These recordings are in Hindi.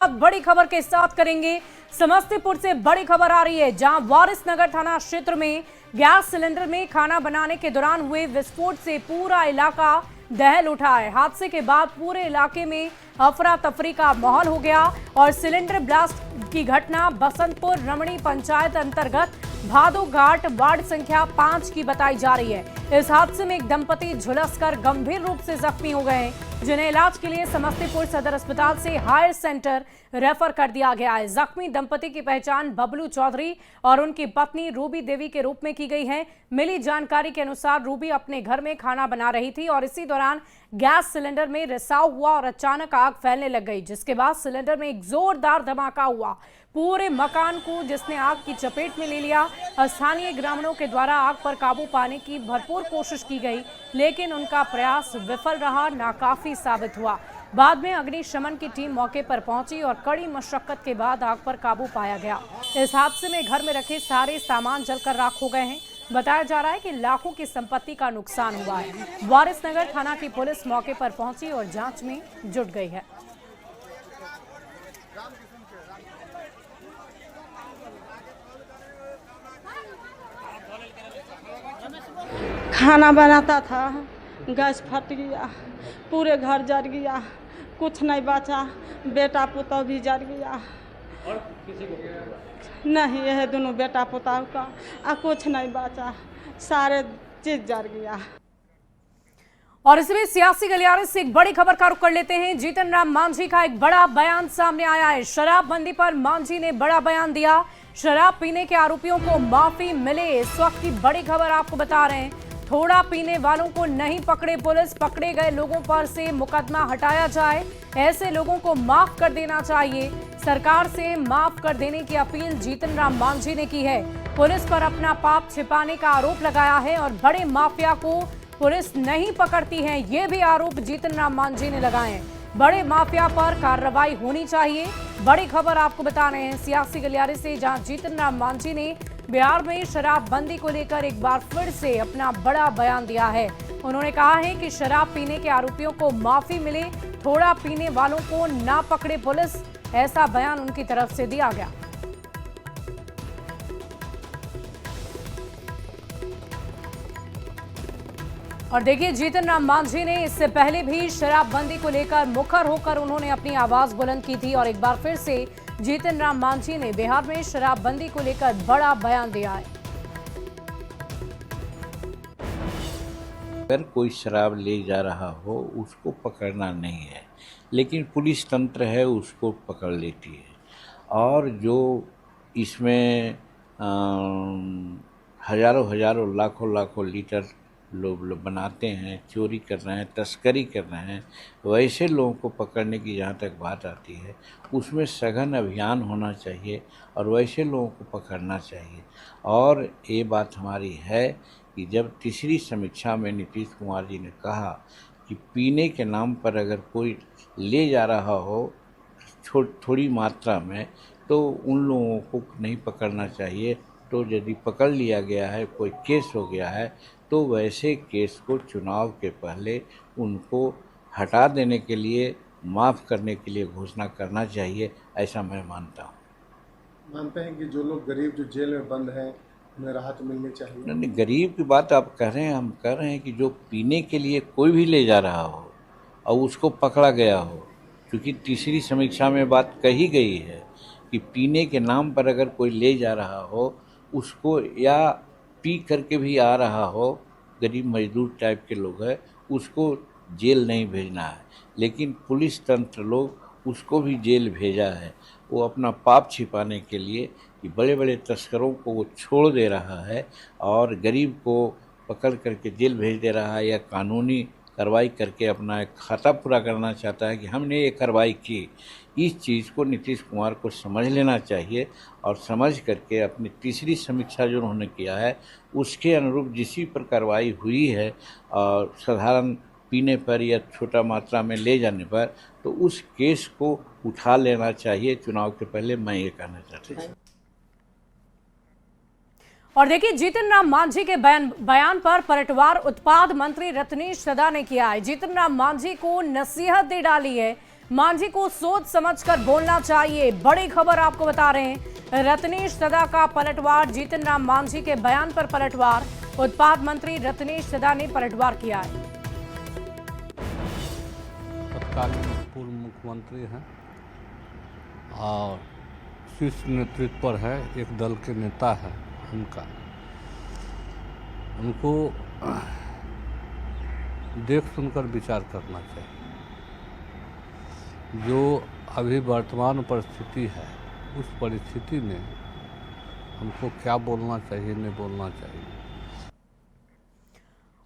अब बड़ी खबर के साथ करेंगे। समस्तीपुर से बड़ी खबर आ रही है, जहां वारिसनगर थाना क्षेत्र में गैस सिलेंडर में खाना बनाने के दौरान हुए विस्फोट से पूरा इलाका दहल उठा है। हादसे के बाद पूरे इलाके में अफरा तफरी का माहौल हो गया और सिलेंडर ब्लास्ट की घटना बसंतपुर रमणी पंचायत अंतर्गत भादो घाट वार्ड संख्या 5 की बताई जा रही है। इस हादसे में एक दंपति झुलसकर गंभीर रूप से जख्मी हो गए, जिन्हें इलाज के लिए समस्तीपुर सदर अस्पताल से हायर सेंटर रेफर कर दिया गया है। जख्मी दंपति की पहचान बबलू चौधरी और उनकी पत्नी रूबी देवी के रूप में की गई है। मिली जानकारी के अनुसार रूबी अपने घर में खाना बना रही थी और इसी दौरान गैस सिलेंडर में रिसाव हुआ और अचानक आग फैलने लग गई, जिसके बाद सिलेंडर में एक जोरदार धमाका हुआ। पूरे मकान को जिसने आग की चपेट में ले लिया। स्थानीय ग्रामीणों के द्वारा आग पर काबू पाने की भरपूर कोशिश की गई, लेकिन उनका प्रयास विफल रहा, नाकाफी साबित हुआ। बाद में अग्निशमन की टीम मौके पर पहुंची और कड़ी मशक्कत के बाद आग पर काबू पाया गया। इस हादसे में घर में रखे सारे सामान जलकर राख हो गए हैं। बताया जा रहा है कि लाखों की संपत्ति का नुकसान हुआ है। वारिसनगर थाना की पुलिस मौके पर पहुंची और जांच में जुट गई है। खाना बनाता था, गैस फट गया, पूरे घर जल गया, कुछ नहीं बचा। बेटा पुतौ भी जल गया। और किसी को नहीं, यह दोनों बेटा पुतौ का कुछ नहीं बचा, सारे चीज जल गया। और इसमें सियासी गलियारे से एक बड़ी खबर का रुख कर लेते हैं। जीतन राम मांझी का एक बड़ा बयान सामने आया है। शराबबंदी पर मांझी ने बड़ा बयान दिया। शराब पीने के आरोपियों को माफी मिले, इस वक्त की बड़ी खबर आपको बता रहे हैं। थोड़ा पीने वालों को नहीं पकड़े पुलिस, पकड़े गए लोगों पर से मुकदमा हटाया जाए, ऐसे लोगों को माफ कर देना चाहिए। सरकार से माफ कर देने की अपील जीतन राम मांझी ने की है। पुलिस पर अपना पाप छिपाने का आरोप लगाया है और बड़े माफिया को पुलिस नहीं पकड़ती है, ये भी आरोप जीतन राम मांझी ने लगाए हैं। बड़े माफिया पर कार्रवाई होनी चाहिए। बड़ी खबर आपको बता रहे हैं सियासी गलियारे से, जहां जीतन राम मांझी ने बिहार में शराबबंदी को लेकर एक बार फिर से अपना बड़ा बयान दिया है। उन्होंने कहा है कि शराब पीने के आरोपियों को माफी मिले, थोड़ा पीने वालों को ना पकड़े पुलिस, ऐसा बयान उनकी तरफ से दिया गया। और देखिए, जीतन राम मांझी ने इससे पहले भी शराबबंदी को लेकर मुखर होकर उन्होंने अपनी आवाज बुलंद की थी और एक बार फिर से जीतन राम मांझी ने बिहार में शराबबंदी को लेकर बड़ा बयान दिया है। अगर कोई शराब ले जा रहा हो उसको पकड़ना नहीं है, लेकिन पुलिस तंत्र है उसको पकड़ लेती है। और जो इसमें हजारों लाखों लीटर लोग बनाते हैं, चोरी कर रहे हैं, तस्करी कर रहे हैं, वैसे लोगों को पकड़ने की जहाँ तक बात आती है उसमें सघन अभियान होना चाहिए और वैसे लोगों को पकड़ना चाहिए। और ये बात हमारी है कि जब तीसरी समीक्षा में नीतीश कुमार जी ने कहा कि पीने के नाम पर अगर कोई ले जा रहा हो थोड़ी मात्रा में, तो उन लोगों को नहीं पकड़ना चाहिए। तो यदि पकड़ लिया गया है, कोई केस हो गया है, तो वैसे केस को चुनाव के पहले उनको हटा देने के लिए, माफ़ करने के लिए घोषणा करना चाहिए, ऐसा मैं मानता हूँ। मानते हैं कि जो लोग गरीब जो जेल में बंद हैं उन्हें राहत मिलनी चाहिए। नहीं, गरीब की बात आप कह रहे हैं, हम कह रहे हैं कि जो पीने के लिए कोई भी ले जा रहा हो और उसको पकड़ा गया हो, क्योंकि तीसरी समीक्षा में बात कही गई है कि पीने के नाम पर अगर कोई ले जा रहा हो उसको, या पी करके भी आ रहा हो, गरीब मजदूर टाइप के लोग हैं, उसको जेल नहीं भेजना है। लेकिन पुलिस तंत्र लोग उसको भी जेल भेजा है, वो अपना पाप छिपाने के लिए कि बड़े बड़े तस्करों को वो छोड़ दे रहा है और गरीब को पकड़ करके जेल भेज दे रहा है, या कानूनी कार्रवाई करके अपना एक खाता पूरा करना चाहता है कि हमने ये कार्रवाई की। इस चीज़ को नीतीश कुमार को समझ लेना चाहिए और समझ करके अपनी तीसरी समीक्षा जो उन्होंने किया है उसके अनुरूप जिसी पर कार्रवाई हुई है और साधारण पीने पर या छोटा मात्रा में ले जाने पर, तो उस केस को उठा लेना चाहिए चुनाव के पहले, मैं ये कहना चाहता हूँ। और देखिए, जीतन राम मांझी के बयान पर पलटवार उत्पाद मंत्री रत्नेश सदा ने किया है। जीतन राम मांझी को नसीहत दे डाली है। मांझी को सोच समझकर बोलना चाहिए। बड़ी खबर आपको बता रहे हैं, रत्नेश सदा का पलटवार। जीतन राम मांझी के बयान पर पलटवार। उत्पाद मंत्री रत्नेश सदा ने पलटवार किया है। तत्कालीन पूर्व मुख्यमंत्री हैं और शीर्ष नेतृत्व पर है, एक दल के नेता है उनको देख सुनकर विचार करना चाहिए। जो अभी वर्तमान परिस्थिति है, उस परिस्थिति में हमको क्या बोलना चाहिए, नहीं बोलना चाहिए।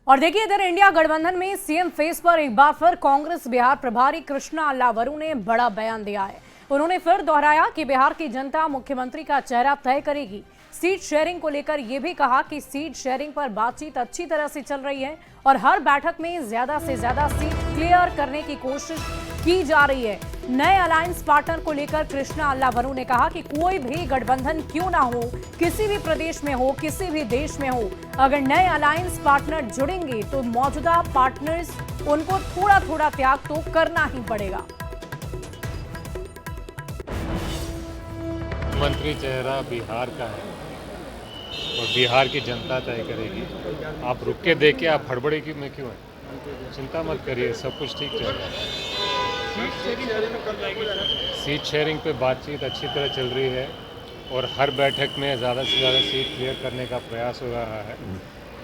और देखिए, इधर इंडिया गठबंधन में सीएम फेस पर एक बार फिर कांग्रेस बिहार प्रभारी कृष्णा अल्लावरू ने बड़ा बयान दिया है। उन्होंने फिर दोहराया कि बिहार की जनता मुख्यमंत्री का चेहरा तय करेगी। सीट शेयरिंग को लेकर यह भी कहा कि सीट शेयरिंग पर बातचीत अच्छी तरह से चल रही है और हर बैठक में ज्यादा से ज्यादा सीट क्लियर करने की कोशिश की जा रही है। नए अलायंस पार्टनर को लेकर कृष्णा अल्लावरू ने कहा कि कोई भी गठबंधन क्यों ना हो, किसी भी प्रदेश में हो, किसी भी देश में हो, अगर नए अलायंस पार्टनर जुड़ेंगे तो मौजूदा पार्टनर्स उनको थोड़ा थोड़ा त्याग तो करना ही पड़ेगा। मंत्री चेहरा बिहार का है और बिहार की जनता तय करेगी। आप रुक के देखिए, आप हड़बड़ी की में क्यों है? चिंता मत करिए, सब कुछ ठीक चलेगा। सीट शेयरिंग पे बातचीत अच्छी तरह चल रही है और हर बैठक में ज़्यादा से ज़्यादा सीट क्लियर करने का प्रयास हो रहा है।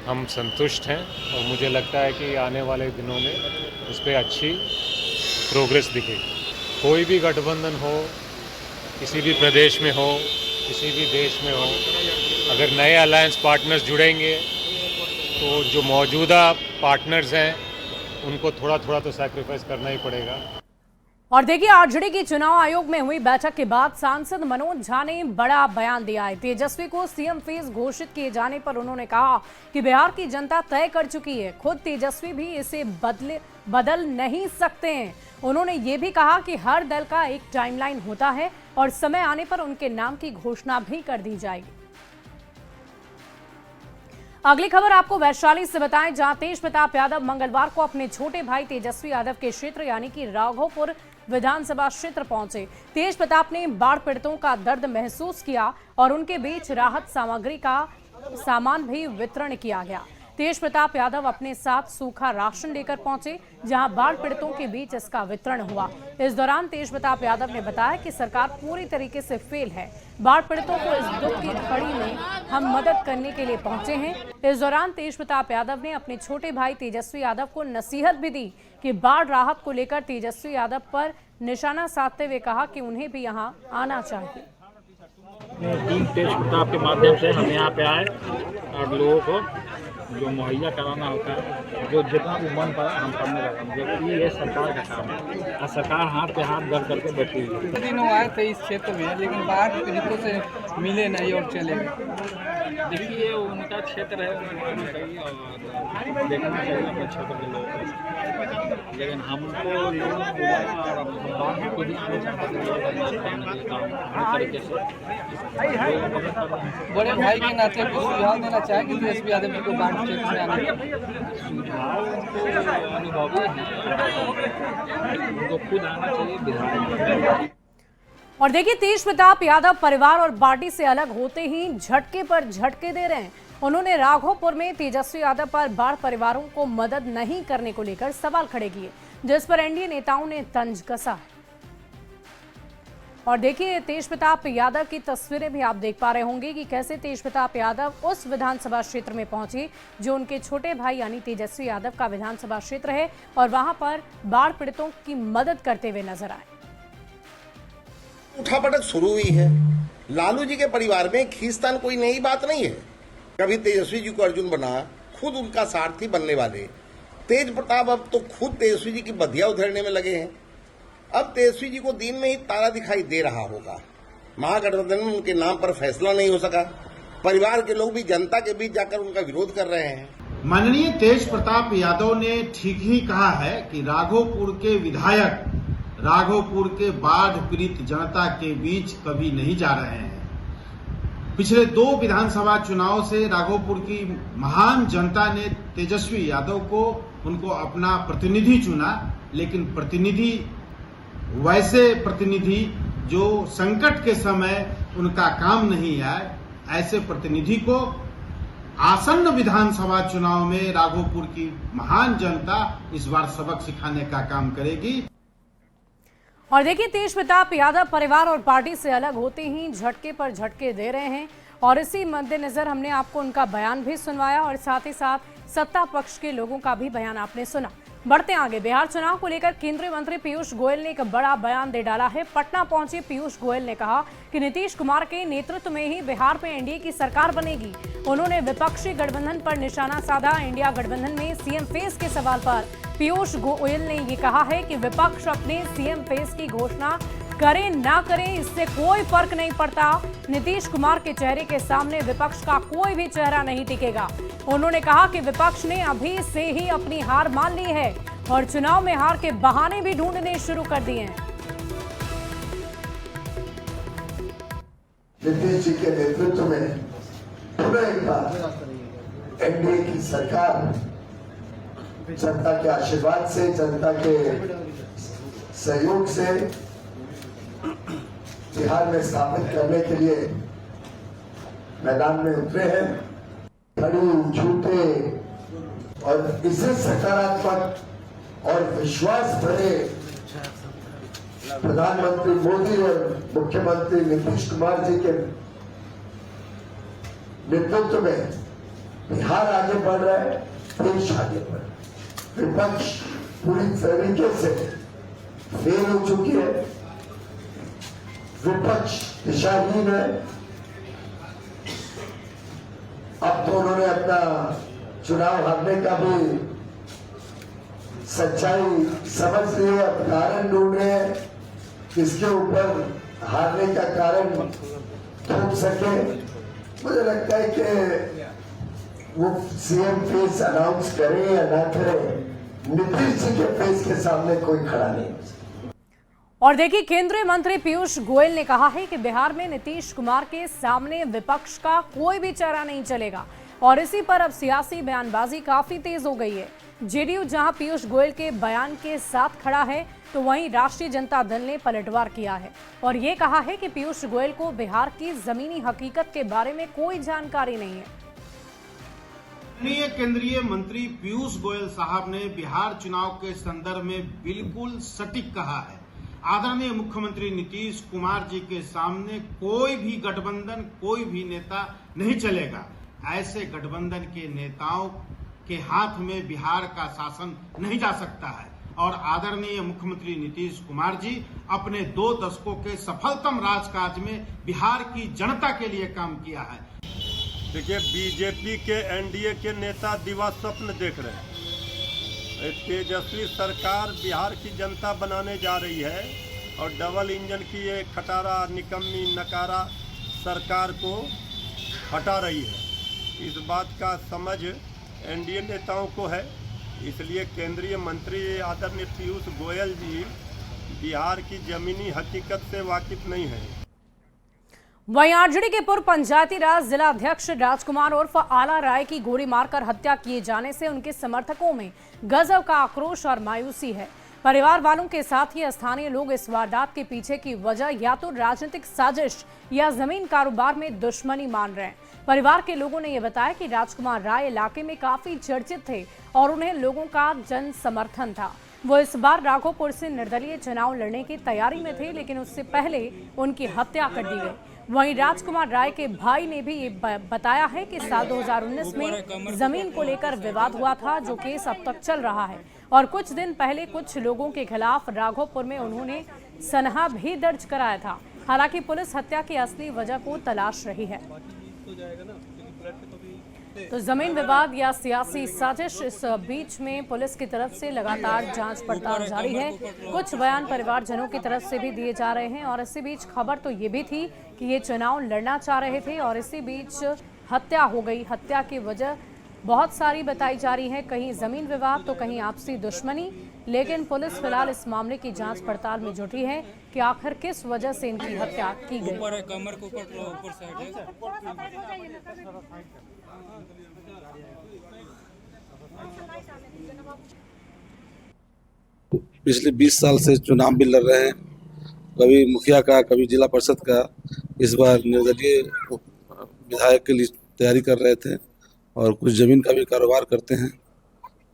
हम संतुष्ट हैं और मुझे लगता है कि आने वाले दिनों में उस पर अच्छी प्रोग्रेस दिखेगी। कोई भी गठबंधन हो, किसी भी प्रदेश में हो, किसी भी देश में हो, अगर नए अलायंस पार्टनर्स जुड़ेंगे तो जो मौजूदा पार्टनर्स हैं उनको थोड़ा थोड़ा तो सैक्रिफाइस करना ही पड़ेगा। और देखिए, आरजेडी की चुनाव आयोग में हुई बैठक के बाद सांसद मनोज झा ने बड़ा बयान दिया है। तेजस्वी को सीएम फेस घोषित किए जाने पर उन्होंने कहा कि बिहार की जनता तय कर चुकी है, खुद तेजस्वी भी इसे बदल नहीं सकते हैं। उन्होंने ये भी कहा कि हर दल का एक टाइमलाइन होता है और समय आने पर उनके नाम की घोषणा भी कर दी जाएगी। अगली खबर आपको वैशाली से बताएं, जहां तेज प्रताप यादव मंगलवार को अपने छोटे भाई तेजस्वी यादव के क्षेत्र यानी कि राघोपुर विधानसभा क्षेत्र पहुंचे। तेज प्रताप ने बाढ़ पीड़ितों का दर्द महसूस किया और उनके बीच राहत सामग्री का सामान भी वितरण किया गया। तेज प्रताप यादव अपने साथ सूखा राशन लेकर पहुंचे, जहां बाढ़ पीड़ितों के बीच इसका वितरण हुआ। इस दौरान तेज प्रताप यादव ने बताया कि सरकार पूरी तरीके से फेल है। बाढ़ पीड़ितों को इस दुख की घड़ी में हम मदद करने के लिए पहुंचे हैं। इस दौरान तेज प्रताप यादव ने अपने छोटे भाई तेजस्वी यादव को नसीहत भी दी कि बाढ़ राहत को लेकर तेजस्वी यादव पर निशाना साधते हुए कहा कि उन्हें भी यहां आना चाहिए। टीम तेज प्रताप के माध्यम से हम यहाँ पे आए और लोगों को जो मुहैया कराना होता है, जो जितना भी मन पर हम करने लगे, जबकि ये सरकार का काम है और सरकार हाथ पे हाथ धर करके बैठी हुई है। दिन आए थे इस क्षेत्र में, लेकिन बाढ़ पीड़ितों से मिले नहीं और चले गए। देखिए, उनका क्षेत्र है, उनको आना चाहिए और देखना चाहिए अपने क्षेत्र के लोगों को, लेकिन हमको लोगों ने बुलाया और हम बाढ़ को भी आने चाहते हर तरीके से। बड़े भाई के नाते कुछ सुझाव देना चाहे कि तेजस्वी यादव जी को बाढ़ क्षेत्र में आने का सुझाव अनुभवी है, उनको खुद आना चाहिए विधायक। और देखिए, तेज प्रताप यादव परिवार और पार्टी से अलग होते ही झटके पर झटके दे रहे हैं। उन्होंने राघोपुर में तेजस्वी यादव पर बाढ़ परिवारों को मदद नहीं करने को लेकर सवाल खड़े किए, जिस पर एनडीए नेताओं ने तंज कसा। और देखिए, तेज प्रताप यादव की तस्वीरें भी आप देख पा रहे होंगे कि कैसे तेज प्रताप यादव उस विधानसभा क्षेत्र में पहुंचे जो उनके छोटे भाई यानी तेजस्वी यादव का विधानसभा क्षेत्र है और वहां पर बाढ़ पीड़ितों की मदद करते हुए नजर आए। उठापटक शुरू हुई है। लालू जी के परिवार में खींचतान कोई नई बात नहीं है। कभी तेजस्वी जी को अर्जुन बना, खुद उनका सारथी बनने वाले तेज प्रताप अब तो खुद तेजस्वी जी की बधिया उधेड़ने में लगे हैं। अब तेजस्वी जी को दिन में ही तारा दिखाई दे रहा होगा। महागठबंधन में उनके नाम पर फैसला नहीं हो सका। परिवार के लोग भी जनता के बीच जाकर उनका विरोध कर रहे हैं। माननीय तेज प्रताप यादव ने ठीक ही कहा है कि राघोपुर के विधायक राघोपुर के बाढ़ पीड़ित जनता के बीच कभी नहीं जा रहे हैं। पिछले 2 विधानसभा चुनाव से राघोपुर की महान जनता ने तेजस्वी यादव को उनको अपना प्रतिनिधि चुना, लेकिन प्रतिनिधि वैसे प्रतिनिधि जो संकट के समय उनका काम नहीं आए, ऐसे प्रतिनिधि को आसन्न विधानसभा चुनाव में राघोपुर की महान जनता इस बार सबक सिखाने का काम करेगी। और देखिए, तेज प्रताप यादव परिवार और पार्टी से अलग होते ही झटके पर झटके दे रहे हैं और इसी मद्देनजर हमने आपको उनका बयान भी सुनवाया और साथ ही साथ सत्ता पक्ष के लोगों का भी बयान आपने सुना। बढ़ते आगे, बिहार चुनाव को लेकर केंद्रीय मंत्री पीयूष गोयल ने एक बड़ा बयान दे डाला है। पटना पहुंचे पीयूष गोयल ने कहा कि नीतीश कुमार के नेतृत्व में ही बिहार में एनडीए की सरकार बनेगी। उन्होंने विपक्षी गठबंधन पर निशाना साधा। इंडिया गठबंधन में सीएम फेस के सवाल पर पीयूष गोयल ने ये कहा है कि विपक्ष अपने सीएम फेस की घोषणा करें ना करें, इससे कोई फर्क नहीं पड़ता। नीतीश कुमार के चेहरे के सामने विपक्ष का कोई भी चेहरा नहीं टिकेगा। उन्होंने कहा कि विपक्ष ने अभी से ही अपनी हार मान ली है और चुनाव में हार के बहाने भी ढूंढने शुरू कर दिए हैं। नीतीश जी के नेतृत्व में पुनः एक बार एनडीए की सरकार जनता के आशीर्वाद से, जनता के सहयोग से बिहार में स्थापित करने के लिए मैदान में उतरे हैं। खड़ी झूठे और इसे सकारात्मक और विश्वास भरे प्रधानमंत्री मोदी और मुख्यमंत्री नीतीश कुमार जी के नेतृत्व में बिहार आगे बढ़ रहा है, देश आगे बढ़ रहा है। विपक्ष पूरी तरीके से फेल हो चुकी है, विपक्ष दिशाहीन है। अब तो उन्होंने अपना चुनाव हारने का भी सच्चाई समझ ली है, अब कारण ढूंढ रहे हैं किसके ऊपर हारने का कारण थोप सके। मुझे लगता है कि वो सीएम फेस अनाउंस करे या ना करे, नीतीश जी के फेस के सामने कोई खड़ा नहीं। और देखिए, केंद्रीय मंत्री पीयूष गोयल ने कहा है कि बिहार में नीतीश कुमार के सामने विपक्ष का कोई भी चेहरा नहीं चलेगा और इसी पर अब सियासी बयानबाजी काफी तेज हो गई है। जेडीयू जहां पीयूष गोयल के बयान के साथ खड़ा है तो वहीं राष्ट्रीय जनता दल ने पलटवार किया है और ये कहा है कि पीयूष गोयल को बिहार की जमीनी हकीकत के बारे में कोई जानकारी नहीं है। केंद्रीय मंत्री पीयूष गोयल साहब ने बिहार चुनाव के संदर्भ में बिल्कुल सटीक कहा है। आदरणीय मुख्यमंत्री नीतीश कुमार जी के सामने कोई भी गठबंधन, कोई भी नेता नहीं चलेगा। ऐसे गठबंधन के नेताओं के हाथ में बिहार का शासन नहीं जा सकता है और आदरणीय मुख्यमंत्री नीतीश कुमार जी अपने 2 दशकों के सफलतम राजकाज में बिहार की जनता के लिए काम किया है। देखिए, बीजेपी के एनडीए के नेता दिवा स्वप्न देख रहे हैं। तेजस्वी सरकार बिहार की जनता बनाने जा रही है और डबल इंजन की ये खटारा, निकम्मी, नकारा सरकार को हटा रही है। इस बात का समझ एनडीए नेताओं को है, इसलिए केंद्रीय मंत्री आदरणीय पीयूष गोयल जी बिहार की जमीनी हकीकत से वाकिफ नहीं है। वहीं आरजेडी के पूर्व पंचायती राज जिला अध्यक्ष राजकुमार उर्फ आला राय की गोली मारकर हत्या किए जाने से उनके समर्थकों में गजब का आक्रोश और मायूसी है। परिवार वालों के साथ ही स्थानीय लोग इस वारदात के पीछे की वजह या तो राजनीतिक साजिश या जमीन कारोबार में दुश्मनी मान रहे हैं। परिवार के लोगों ने यह बताया कि राजकुमार राय इलाके में काफी चर्चित थे और उन्हें लोगों का जन समर्थन था। वो इस बार राघोपुर से निर्दलीय चुनाव लड़ने की तैयारी में थे, लेकिन उससे पहले उनकी हत्या कर दी गई। वहीं राजकुमार राय के भाई ने भी ये बताया है कि साल 2019 में जमीन को लेकर विवाद हुआ था, जो केस अब तक चल रहा है और कुछ दिन पहले कुछ लोगों के खिलाफ राघोपुर में उन्होंने सनहा भी दर्ज कराया था। हालांकि पुलिस हत्या की असली वजह को तलाश रही है। तो जमीन विवाद या सियासी साजिश, इस बीच में पुलिस की तरफ से लगातार जांच पड़ताल जारी है। कुछ बयान परिवारजनों की तरफ से भी दिए जा रहे हैं और इसी बीच खबर तो ये भी थी कि ये चुनाव लड़ना चाह रहे थे और इसी बीच हत्या हो गई। हत्या की वजह बहुत सारी बताई जा रही है, कहीं जमीन विवाद तो कहीं आपसी दुश्मनी, लेकिन पुलिस फिलहाल इस मामले की जांच पड़ताल में जुटी है कि आखिर किस वजह से इनकी हत्या की गई। कमर के ऊपर साइड है। पिछले 20 साल से चुनाव भी लड़ रहे हैं, कभी मुखिया का, कभी जिला परिषद का। इस बार निर्दलीय विधायक के लिए तैयारी कर रहे थे और कुछ जमीन का भी कारोबार करते हैं।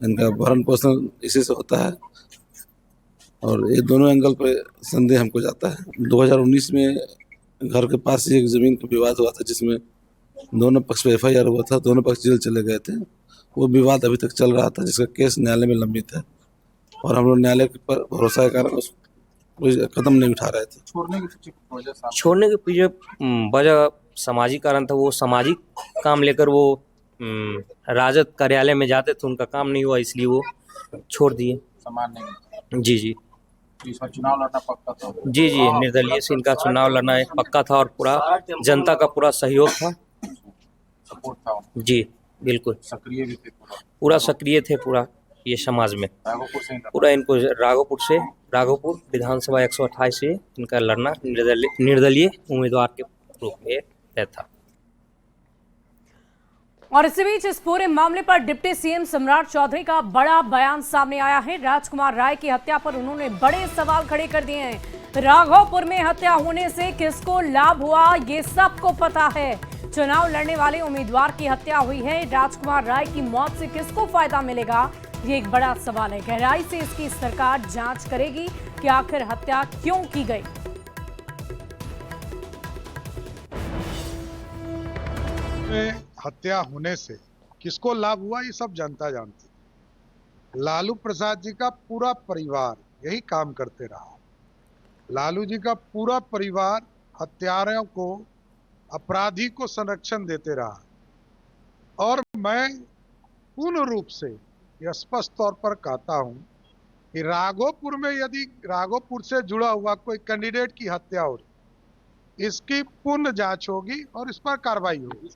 इनका भरण पोषण इसी से होता है और ये दोनों एंगल पे संदेह हमको जाता है। 2019 में घर के पास ही एक जमीन का विवाद हुआ था, जिसमें दोनों पक्ष पे FIR हुआ था, दोनों पक्ष जेल चले गए थे। वो विवाद अभी तक चल रहा था, जिसका केस न्यायालय में लंबित है और हम लोग न्यायालय पर भरोसा के कारण कोई कदम नहीं उठा रहे थे। छोड़ने के पीछे वजह सामाजिक कारण था। वो सामाजिक काम लेकर वो राजद कार्यालय में जाते थे, उनका काम नहीं हुआ इसलिए वो छोड़ दिए। समान नहीं। जी इस बार चुनाव लड़ना पक्का था। जी, निर्दलीय से इनका चुनाव लड़ना पक्का था और पूरा जनता का पूरा सहयोग था, सपोर्ट था। जी बिल्कुल, सक्रिय भी थे, पूरा सक्रिय थे पूरा ये समाज में। राघोपुर से पूरा इनको राघोपुर विधानसभा 128 से इनका लड़ना निर्दलीय उम्मीदवार के रूप में तय था। और इसी बीच इस पूरे मामले पर डिप्टी सीएम सम्राट चौधरी का बड़ा बयान सामने आया है। राजकुमार राय की हत्या पर उन्होंने बड़े सवाल खड़े कर दिए हैं। राघोपुर में हत्या होने से किसको लाभ हुआ, ये सबको पता है। चुनाव लड़ने वाले उम्मीदवार की हत्या हुई है, राजकुमार राय की मौत से किसको फायदा मिलेगा, ये एक बड़ा सवाल है। गहराई से इसकी सरकार जांच करेगी कि आखिर हत्या क्यों की गई। हत्या होने से किसको लाभ हुआ, ये सब जनता जानती। लालू प्रसाद जी का पूरा परिवार यही काम करते रहा। लालू जी का पूरा परिवार हत्यारों को, अपराधी को संरक्षण देते रहा और मैं पूर्ण रूप से यह स्पष्ट तौर पर कहता हूं कि राघोपुर में यदि राघोपुर से जुड़ा हुआ कोई कैंडिडेट की हत्या हो रही, इसकी पूर्ण जांच होगी और इस पर कार्रवाई होगी।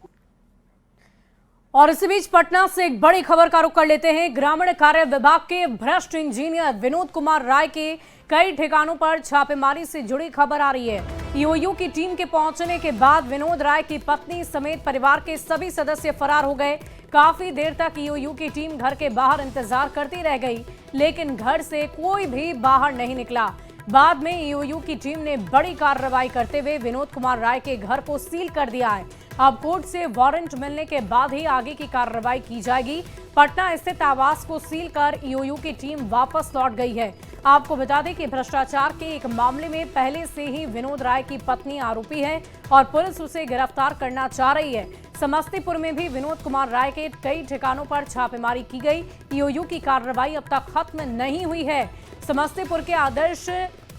और इसी बीच पटना से एक बड़ी खबर का रुख कर लेते हैं। ग्रामीण कार्य विभाग के भ्रष्ट इंजीनियर विनोद कुमार राय के कई ठिकानों पर छापेमारी से जुड़ी खबर आ रही है। ईओयू की टीम के पहुंचने के बाद विनोद राय की पत्नी समेत परिवार के सभी सदस्य फरार हो गए। काफी देर तक ईओयू की टीम घर के बाहर इंतजार करती रह गई, लेकिन घर से कोई भी बाहर नहीं निकला। बाद में ईओयू की टीम ने बड़ी कार्रवाई करते हुए विनोद कुमार राय के घर को सील कर दिया है। अब कोर्ट से वारंट मिलने के बाद ही आगे की कार्रवाई की जाएगी। पटना स्थित आवास को सील कर ईओयू की टीम वापस लौट गई है। आपको बता दें कि भ्रष्टाचार के एक मामले में पहले से ही विनोद राय की पत्नी आरोपी है और पुलिस उसे गिरफ्तार करना चाह रही है। समस्तीपुर में भी विनोद कुमार राय के कई ठिकानों पर छापेमारी की गई। ईओयू की कार्रवाई अब तक खत्म नहीं हुई है। समस्तीपुर के आदर्श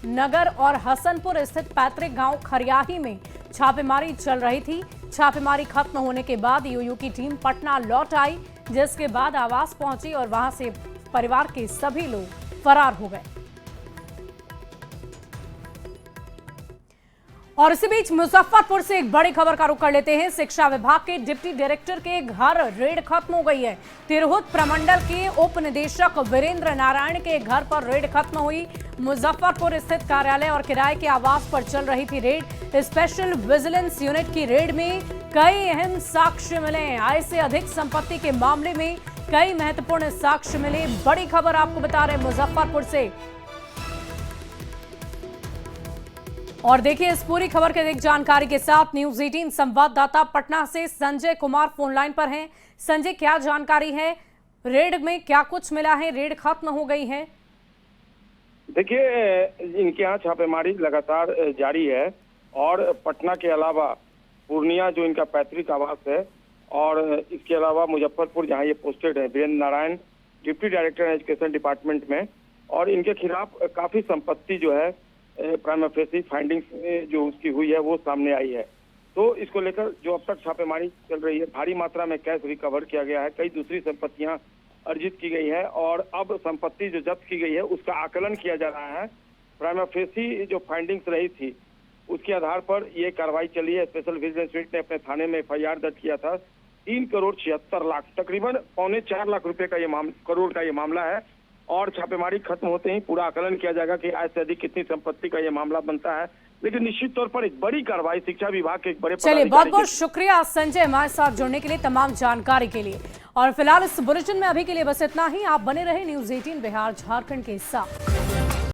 नगर और हसनपुर स्थित पैतृक गांव खरियाही में छापेमारी चल रही थी। छापेमारी खत्म होने के बाद ईओयू की टीम पटना लौट आई, जिसके बाद आवास पहुंची और वहां से परिवार के सभी लोग फरार हो गए। और इसी बीच मुजफ्फरपुर से एक बड़ी खबर का रुख कर लेते हैं। शिक्षा विभाग के डिप्टी डायरेक्टर के घर रेड खत्म हो गई है। तिरहुत प्रमंडल के उप निदेशक वीरेंद्र नारायण के घर पर रेड खत्म हुई। मुजफ्फरपुर स्थित कार्यालय और किराए के आवास पर चल रही थी रेड। स्पेशल विजिलेंस यूनिट की रेड में कई अहम साक्ष्य मिले। आय से अधिक संपत्ति के मामले में कई महत्वपूर्ण साक्ष्य मिले। बड़ी खबर आपको बता रहे मुजफ्फरपुर से। और देखिए इस पूरी खबर के अधिक जानकारी के साथ न्यूज 18 संवाददाता पटना से संजय कुमार फोन लाइन पर हैं। संजय, क्या जानकारी है? रेड में क्या कुछ मिला है? रेड खत्म हो गई है? देखिए, इनके यहाँ छापेमारी लगातार जारी है और पटना के अलावा पूर्णिया जो इनका पैतृक आवास है और इसके अलावा मुजफ्फरपुर जहाँ ये पोस्टेड है, वीरेंद्र नारायण डिप्टी डायरेक्टर है एजुकेशन डिपार्टमेंट में, और इनके खिलाफ काफी संपत्ति जो है प्राइमा फेसी फाइंडिंग्स जो उसकी हुई है वो सामने आई है। तो इसको लेकर जो अब तक छापेमारी चल रही है, भारी मात्रा में कैश रिकवर किया गया है, कई दूसरी संपत्तियां अर्जित की गई है और अब संपत्ति जो जब्त की गई है उसका आकलन किया जा रहा है। प्राइमा फेसी जो फाइंडिंग्स रही थी उसके आधार पर ये कार्रवाई चली है। स्पेशल विजिलेंस यूनिट ने अपने थाने में FIR दर्ज किया था। 3,76,00,000 तकरीबन 3.25 लाख रुपए का करोड़ का ये मामला है और छापेमारी खत्म होते ही पूरा आकलन किया जाएगा कि आज से अधिक कितनी संपत्ति का ये मामला बनता है। लेकिन निश्चित तौर पर एक बड़ी कार्रवाई शिक्षा विभाग के एक बड़े चलिए, बहुत बहुत शुक्रिया संजय हमारे साथ जुड़ने के लिए, तमाम जानकारी के लिए। और फिलहाल इस बुलेटिन में अभी के लिए बस इतना ही। आप बने रहे न्यूज 18 बिहार झारखंड के साथ।